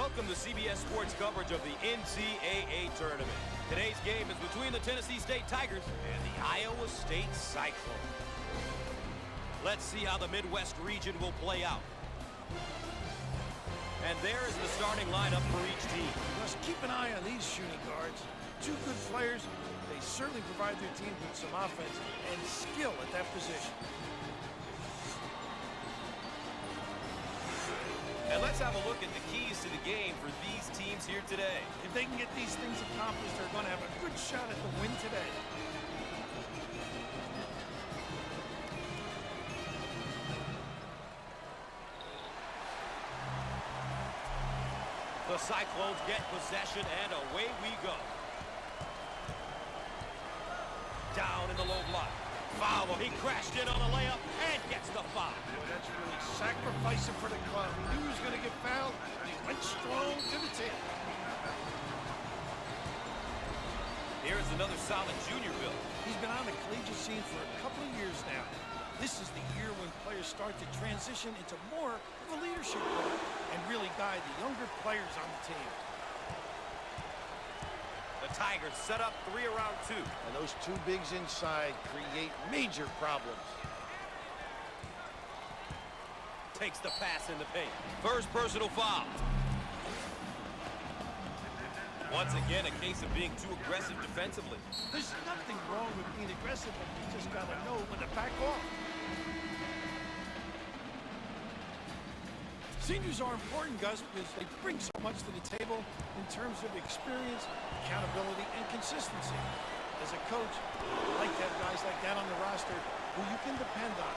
Welcome to CBS Sports coverage of the NCAA tournament. Today's game is between the Tennessee State Tigers and the Iowa State Cyclones. Let's see how the Midwest region will play out. And there is the starting lineup for each team. Just keep an eye on these shooting guards. Two good players. They certainly provide their team with some offense and skill at that position. And let's have a look at the keys to the game for these teams here today. If they can get these things accomplished, they're going to have a good shot at the win today. The Cyclones get possession, and away we go. Down in the low block. Foul. He crashed in on the layup and gets the foul. Boy, that's really sacrificing for the club. He knew he was going to get fouled, and he went strong to the tip. Here's another solid junior build. He's been on the collegiate scene for a couple of years now. This is the year when players start to transition into more of a leadership role and really guide the younger players on the team. The Tigers set up 3 around 2. And those two bigs inside create major problems. Takes the pass in the paint. First personal foul. Once again, a case of being too aggressive defensively. There's nothing wrong with being aggressive, but you just got to know when to back off. Seniors are important, Gus, because they bring so much to the table in terms of experience, accountability, and consistency. As a coach, I like to have guys like that on the roster who you can depend on.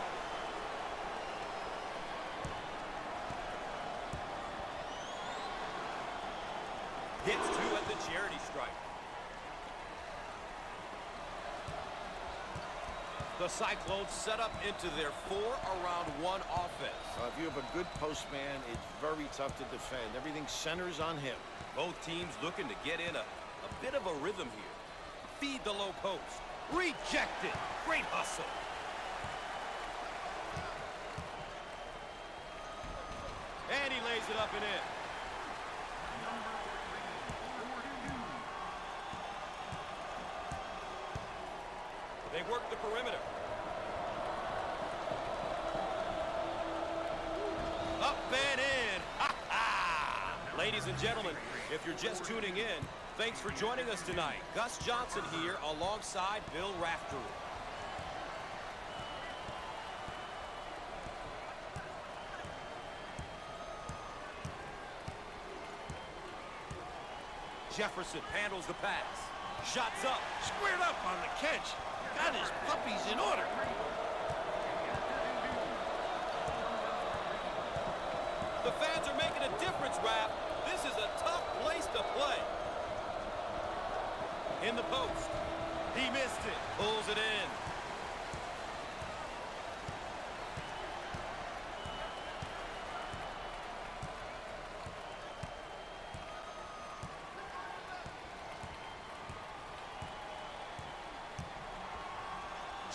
Gets 2 at the charity stripe. The Cyclones set up into their 4-around-1 offense. If you have a good post man, it's very tough to defend. Everything centers on him. Both teams looking to get in a bit of a rhythm here. Feed the low post. Rejected. Great hustle. And he lays it up and in. They work the perimeter. Up and in. Ha ha! Ladies and gentlemen, if you're just tuning in, thanks for joining us tonight. Gus Johnson here alongside Bill Raftery. Jefferson handles the pass. Shots up. Squared up on the catch. Got his puppies in order. The fans are making a difference, Raph. This is a tough place to play. In the post. He missed it. Pulls it in.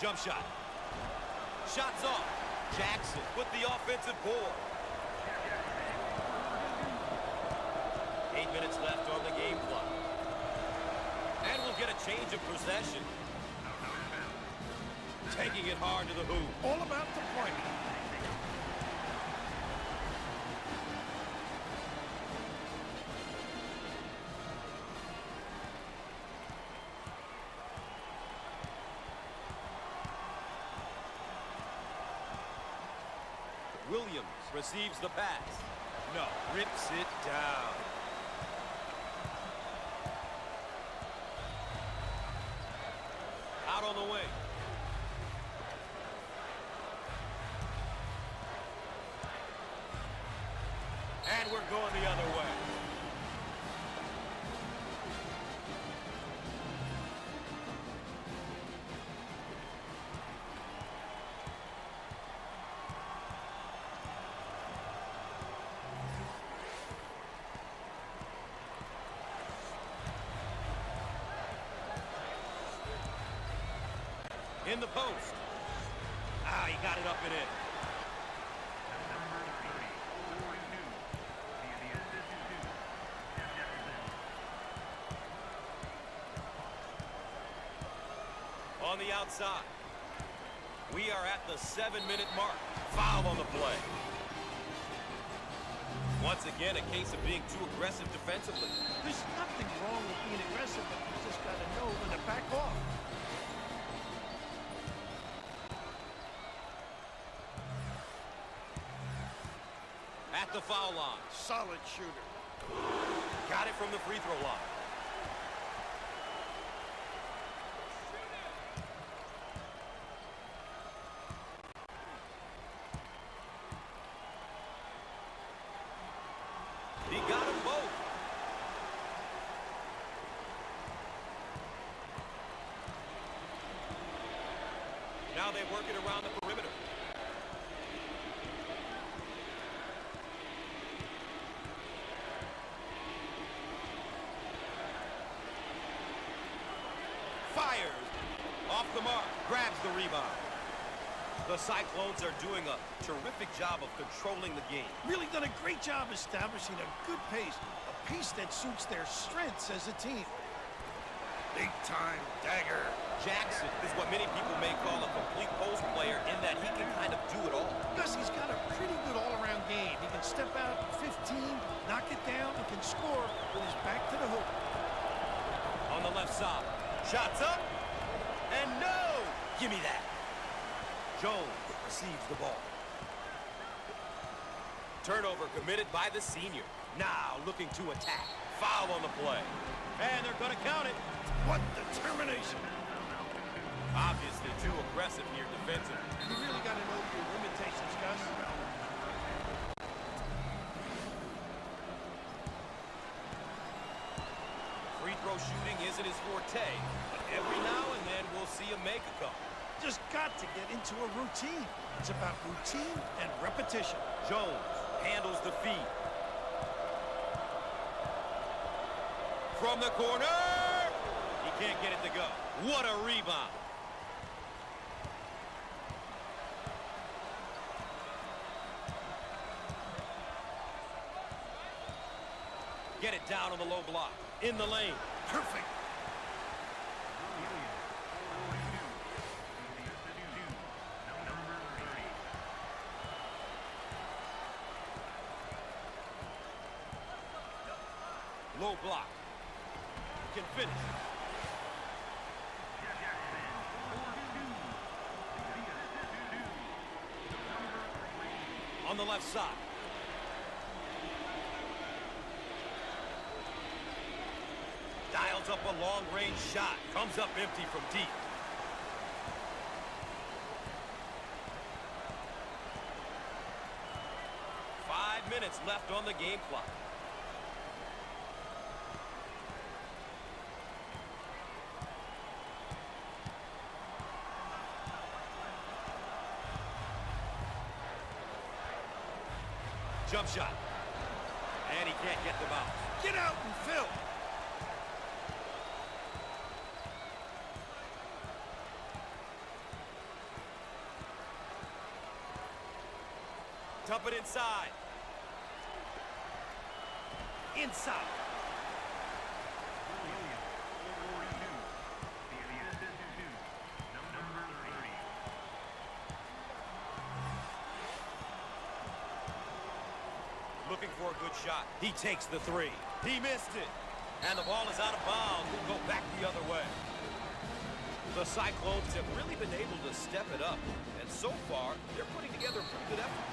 Jump shot. Shots off. Jackson with the offensive board. 8 minutes left on the game clock. And we'll get a change of possession. Taking it hard to the hoop. All about the point. Williams receives the pass. No, rips it down. Out on the wing. And we're going the other way. In the post. He got it up and in. on the outside. We are at the 7-minute mark. Foul on the play. Once again, a case of being too aggressive defensively. There's nothing wrong with being aggressive, but you just got to know when to back off. At the foul line. Solid shooter. Got it from the free throw line. He got them both. Now they work it around the perimeter. Fires. Off the mark. Grabs the rebound. The Cyclones are doing a terrific job of controlling the game. Really done a great job establishing a good pace. A pace that suits their strengths as a team. Big time dagger. Jackson is what many people may call a complete post player in that he can kind of do it all. Gus, he's got a pretty good all-around game. He can step out 15, knock it down, and can score with his back to the hoop. On the left side. Shots up. And no! Give me that. Jones receives the ball. Turnover committed by the senior. Now looking to attack. Foul on the play. And they're going to count it. What determination. Obviously too aggressive here defensively. You really got to know your limitations, Gus. Free throw shooting isn't his forte, but every now and then we'll see him make a couple. Just got to get into a routine. It's about routine and repetition. Jones handles the feed. From the corner! He can't get it to go. What a rebound. Get it down on the low block. In the lane. Perfect. Low block. Can finish. On the left side. Dials up a long-range shot. Comes up empty from deep. Five minutes left on the game clock. Jump shot. And he can't get the bounce. Get out and fill. Dump it inside. Inside. Looking for a good shot. He takes the three. He missed it. And the ball is out of bounds. We'll go back the other way. The Cyclones have really been able to step it up. And so far, they're putting together a pretty good effort.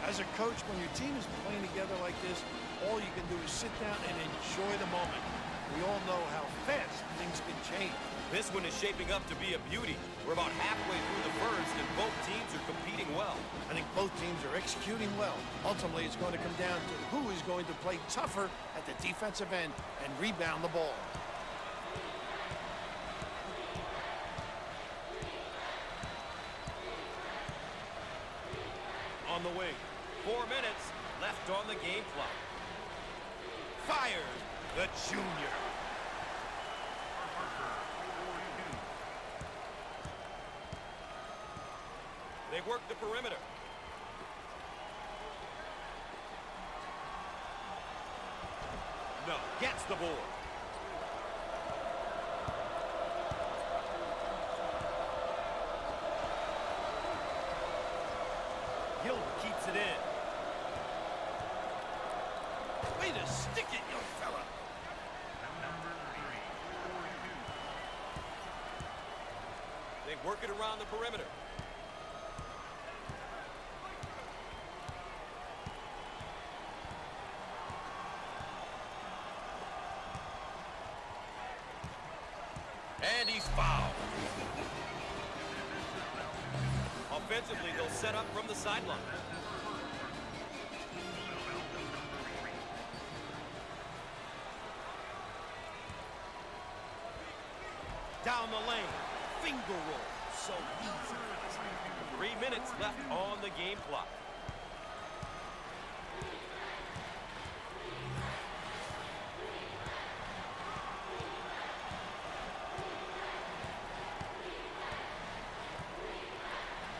As a coach, when your team is playing together like this, all you can do is sit down and enjoy the moment. We all know how fast things can change. This one is shaping up to be a beauty. We're about halfway through the first, and both teams are competing well. I think both teams are executing well. Ultimately, it's going to come down to who is going to play tougher at the defensive end and rebound the ball. On the wing. 4 minutes left on the game clock. Fires the junior. They work the perimeter. No, gets the board. 2 Work it around the perimeter. And he's fouled. Offensively, they'll set up from the sideline. Down the lane. Finger roll. So easy. 3 minutes left on the game clock.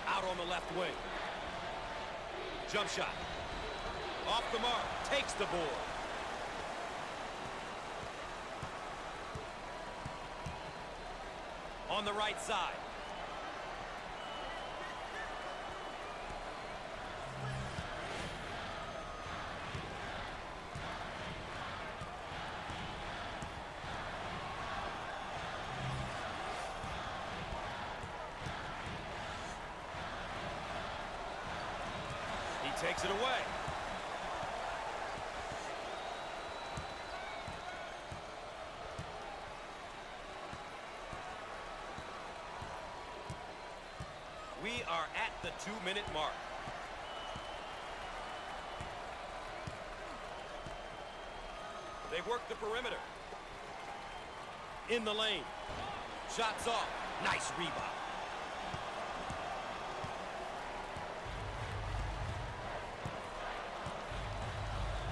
Out on the left wing. Jump shot. Off the mark. Takes the board. On the right side. He takes it away. We are at the 2-minute mark. They work the perimeter. In the lane. Shots off. Nice rebound.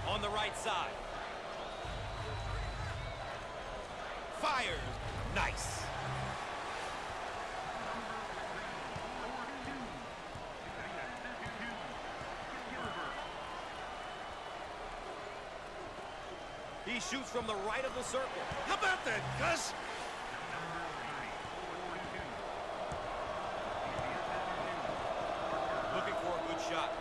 On the right side. Fires. Nice. He shoots from the right of the circle. How about that, Gus? Looking for a good shot.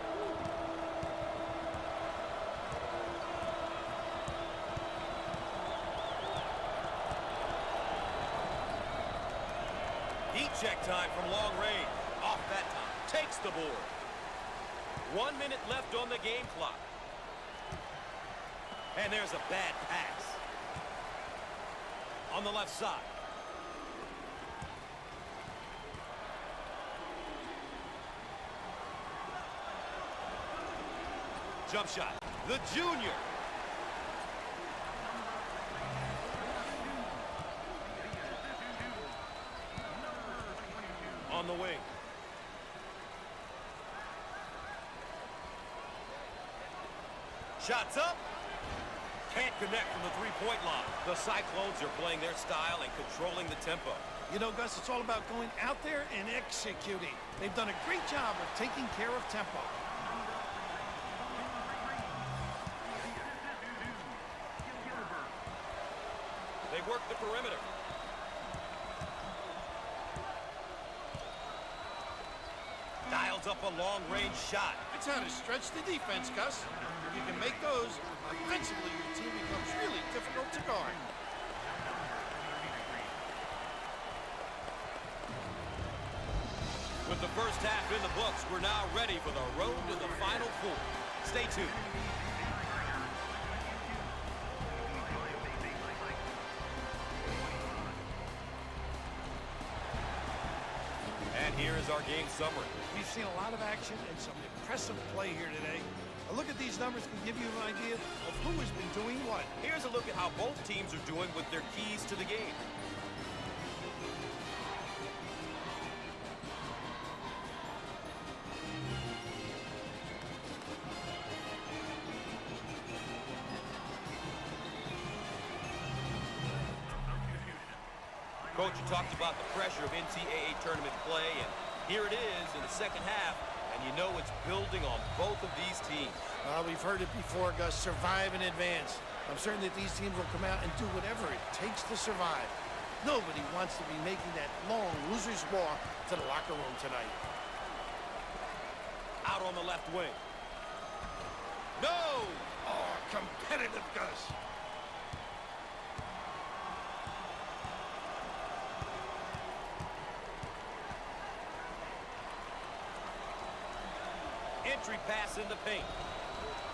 Heat check time from long range. Off that time. Takes the board. 1 minute left on the game clock. And there's a bad pass. On the left side. Jump shot. The junior. On the wing. Shots up. Can't connect from the three-point line. The Cyclones are playing their style and controlling the tempo. You know, Gus, it's all about going out there and executing. They've done a great job of taking care of tempo. They work the perimeter. Dials up a long-range shot. That's how to stretch the defense, Gus. If you can make those, offensively, your team becomes really difficult to guard. With the first half in the books, we're now ready for the road to the Final Four. Stay tuned. And here is our game summary. We've seen a lot of action and some impressive play here today. A look at these numbers can give you an idea of who has been doing what. Here's a look at how both teams are doing with their keys to the game. Coach, you talked about the pressure of NCAA tournament play, and here it is in the second half, and you know it's building on both of these teams. We've heard it before, Gus. Survive and advance. I'm certain that these teams will come out and do whatever it takes to survive. Nobody wants to be making that long loser's walk to the locker room tonight. Out on the left wing. No! Oh, competitive, Gus. pass in the paint.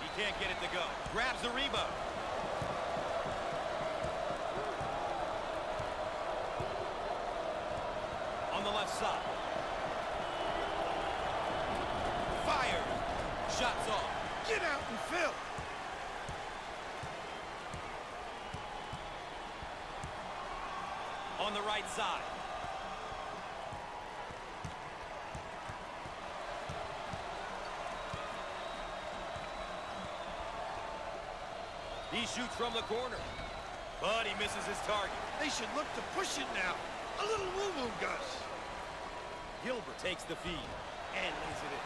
He can't get it to go. Grabs the rebound. On the left side. Fire. Shots off. Get out and fill. On the right side. He shoots from the corner, but he misses his target. They should look to push it now. A little woo-woo, Gus. Gilbert takes the feed and lays it in.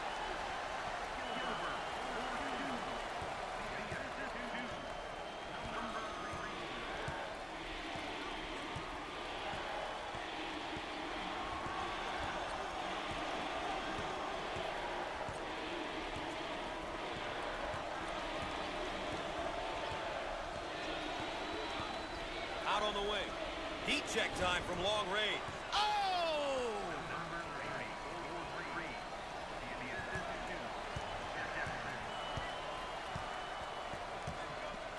Out on the wing. Heat check time from long range. Oh!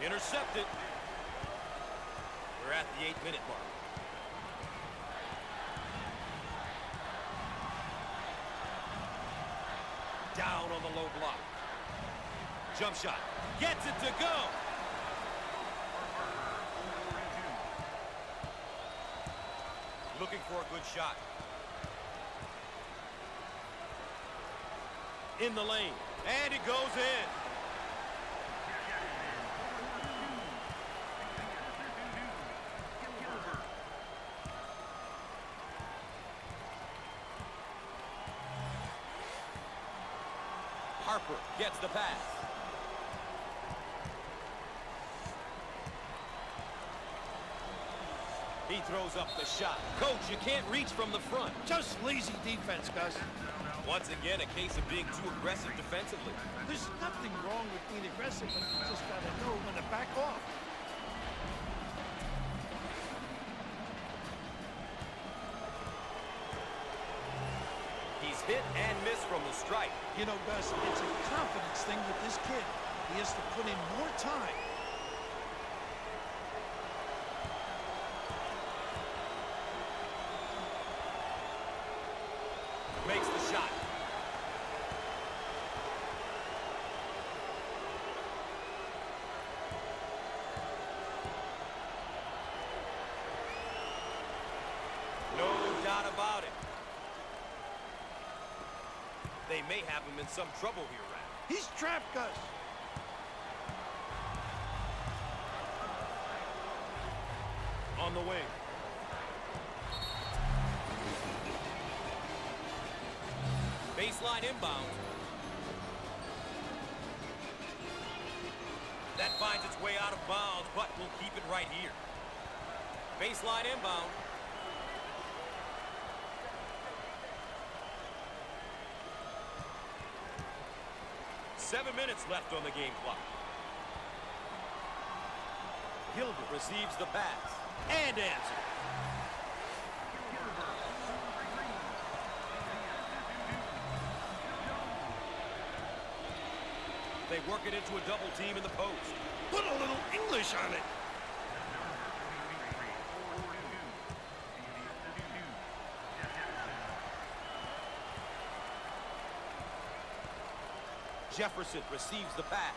Intercepted. We're at the 8-minute mark. Down on the low block. Jump shot. Gets it to go. Looking for a good shot. In the lane. And it goes in. Harper gets the pass. He throws up the shot. Coach, you can't reach from the front. Just lazy defense, Gus. Once again, a case of being too aggressive defensively. There's nothing wrong with being aggressive, but you just gotta know when to back off. He's hit and missed from the stripe. You know, Gus, it's a confidence thing with this kid. He has to put in more time. Makes the shot. No doubt about it. They may have him in some trouble here, Rap. He's trapped, Gus. On the wing. Baseline inbound. That finds its way out of bounds, but we'll keep it right here. Baseline inbound. Seven minutes left on the game clock. Gilbert receives the pass and answers. They work it into a double team in the post. Put a little English on it. Jefferson receives the pass,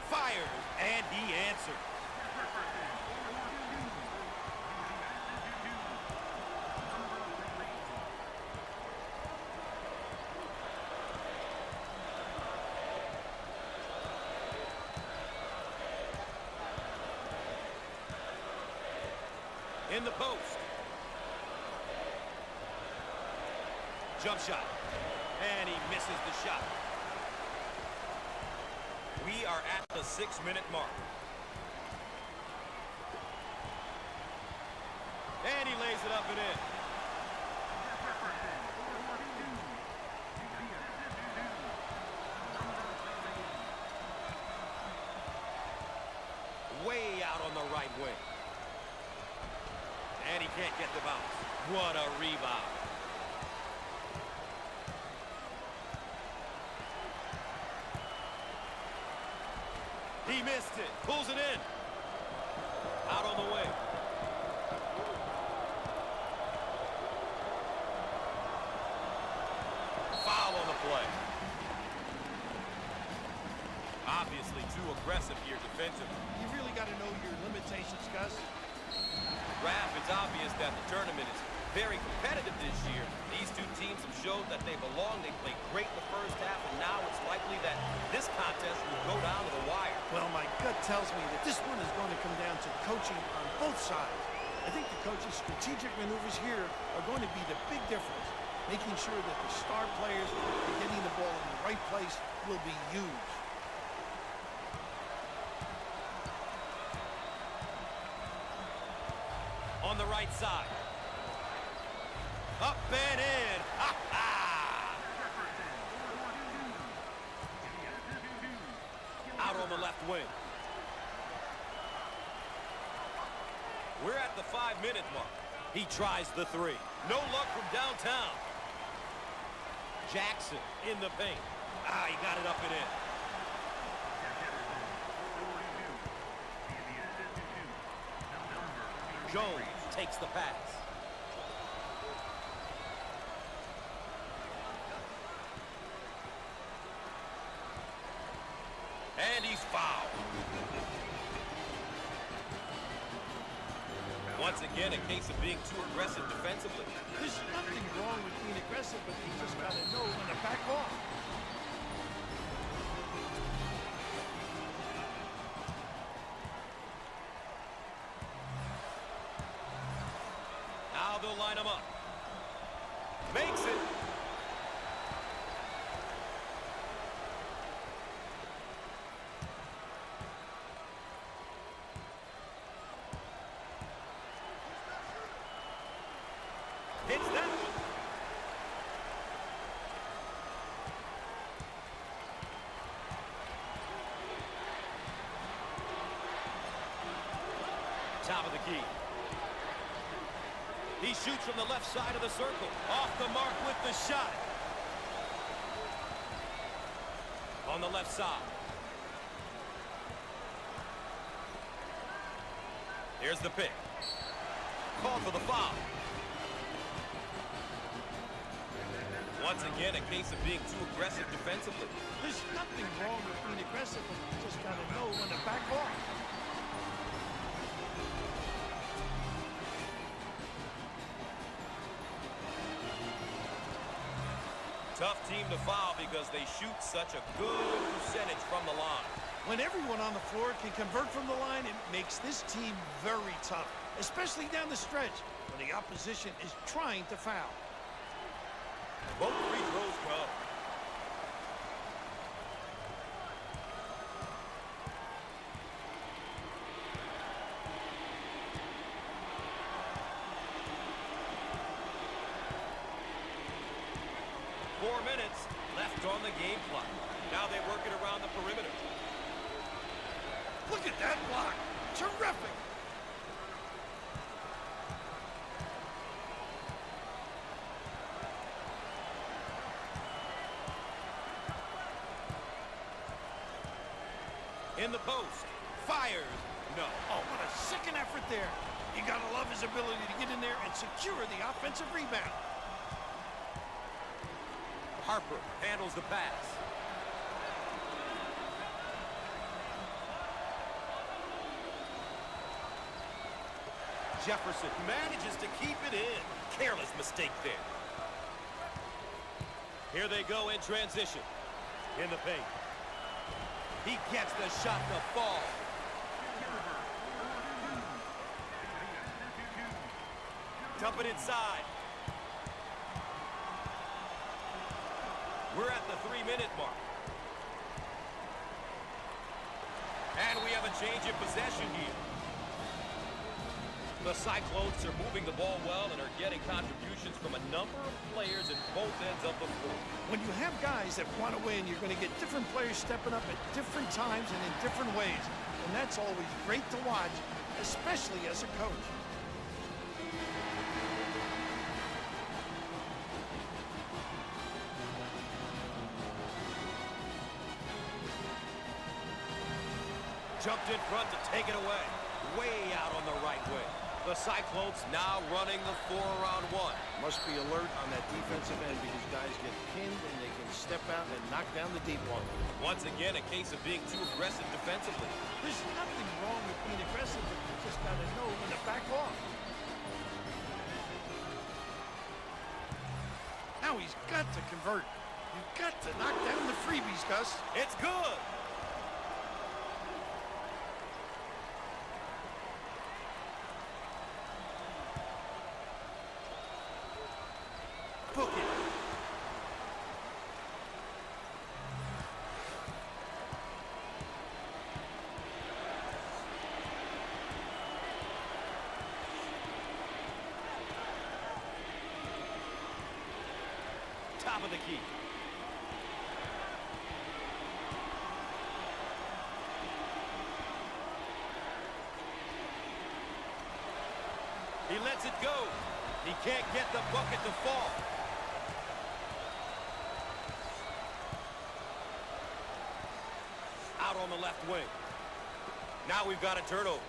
fires, and he answers. In the post. Jump shot. And he misses the shot. We are at the 6-minute mark. And he lays it up and in. Way out on the right wing. And he can't get the bounce. What a rebound. He missed it. Pulls it in. Out on the wing. Foul on the play. Obviously too aggressive here defensively. You really got to know your limitations, Gus. Raph, it's obvious that the tournament is very competitive this year. These two teams have showed that they belong. They played great in the first half, and now it's likely that this contest will go down to the wire. Well, my gut tells me that this one is going to come down to coaching on both sides. I think the coach's strategic maneuvers here are going to be the big difference. Making sure that the star players are getting the ball in the right place will be huge. On the right side. Up and in. Ha ha! Out on the left wing. We're at the 5-minute mark. He tries the three. No luck from downtown. Jackson in the paint. He got it up and in. Jones takes the pass. And he's fouled. Once again, a case of being too aggressive defensively. There's nothing wrong with being aggressive, but you just got to know when to back off. Now they'll line him up. Makes it. Hits that one. Top of the key. He shoots from the left side of the circle. Off the mark with the shot. On the left side. Here's the pick. Called for the foul. Once again, a case of being too aggressive defensively. There's nothing wrong with being aggressive, but you just got to know when to back off. Tough team to foul because they shoot such a good percentage from the line. When everyone on the floor can convert from the line, it makes this team very tough, especially down the stretch when the opposition is trying to foul. Both free throws go. Four minutes left on the game clock. Now they work it around the perimeter. Look at that block. Terrific. In the post. Fires. No. Oh, what a second effort there. You got to love his ability to get in there and secure the offensive rebound. Harper handles the pass. Jefferson manages to keep it in. Careless mistake there. Here they go in transition. In the paint. He gets the shot to fall. Dump it inside. We're at the 3-minute mark. And we have a change in possession here. The Cyclones are moving the ball well and are getting contributions from a number of players at both ends of the floor. When you have guys that want to win, you're going to get different players stepping up at different times and in different ways. And that's always great to watch, especially as a coach. jumped in front to take it away. Way out on the right wing. The Cyclones now running the 4-around one. Must be alert on that defensive end because guys get pinned and they can step out and knock down the deep one. Once again, a case of being too aggressive defensively. There's nothing wrong with being aggressive, but you just got to know when to back off. Now he's got to convert. You've got to knock down the freebies, Gus. It's good. Book it. Top of the key. He lets it go. He can't get the bucket to fall. Out on the left wing. Now we've got a turnover.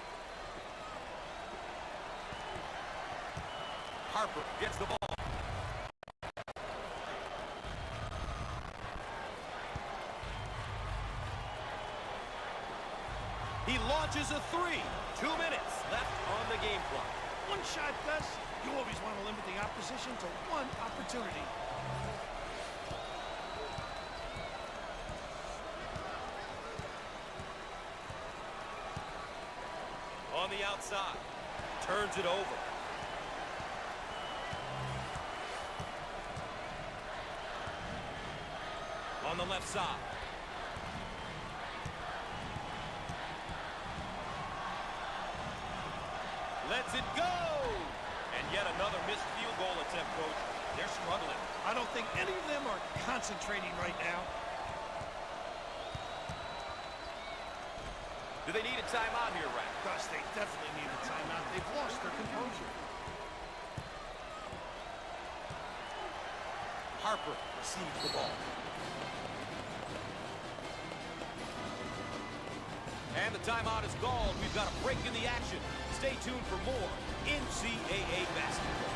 Harper gets the ball. He launches a three. 2 minutes left on the game clock. One shot, Gus. You always want to limit the opposition to one opportunity. On the outside. Turns it over. On the left side. Lets it go! And yet another missed field goal attempt, Coach. They're struggling. I don't think any of them are concentrating right now. Do they need a timeout here, Rat? Gus, they definitely need a timeout. They've lost their composure. Harper receives the ball. And the timeout is called. We've got a break in the action. Stay tuned for more NCAA basketball.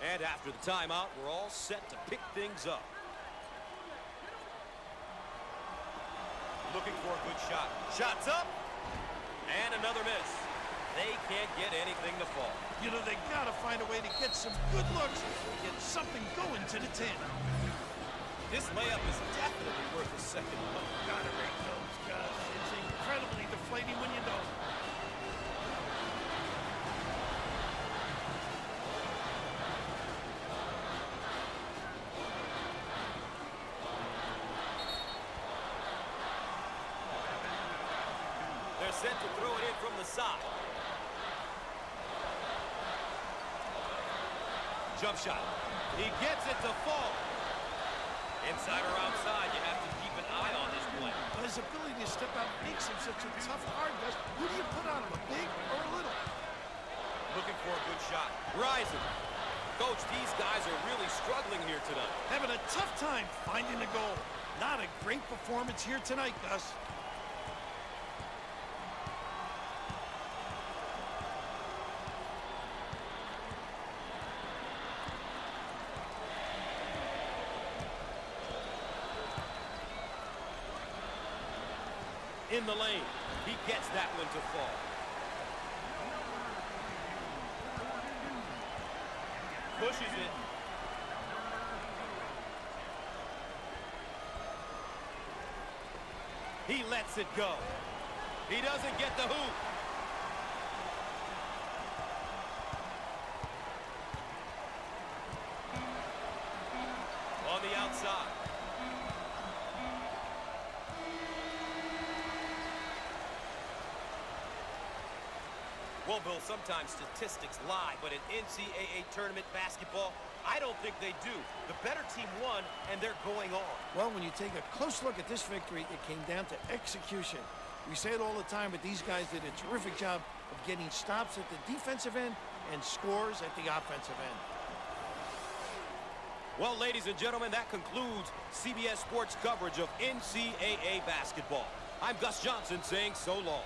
And after the timeout, we're all set to pick things up. Looking for a good shot. Shots up. And another miss. They can't get anything to fall. You know, they got to find a way to get some good looks and get something going to the 10. This layup is definitely worth a second look. Gotta rate those, Gus. It's incredibly deflating when you don't. They're set to throw it in from the side. Jump shot. He gets it to fall. Inside or outside, you have to keep an eye on this play. His ability to step out makes him such a tough guard, Gus. Who do you put on him, a big or a little? Looking for a good shot. Rising. Coach, these guys are really struggling here tonight. Having a tough time finding a goal. Not a great performance here tonight, Gus. In the lane. He gets that one to fall. pushes it. He lets it go. He doesn't get the hoop. On the outside. Well, Bill, sometimes statistics lie, but in NCAA tournament basketball, I don't think they do. The better team won, and they're going on. Well, when you take a close look at this victory, it came down to execution. We say it all the time, but these guys did a terrific job of getting stops at the defensive end and scores at the offensive end. Well, ladies and gentlemen, that concludes CBS Sports coverage of NCAA basketball. I'm Gus Johnson saying so long.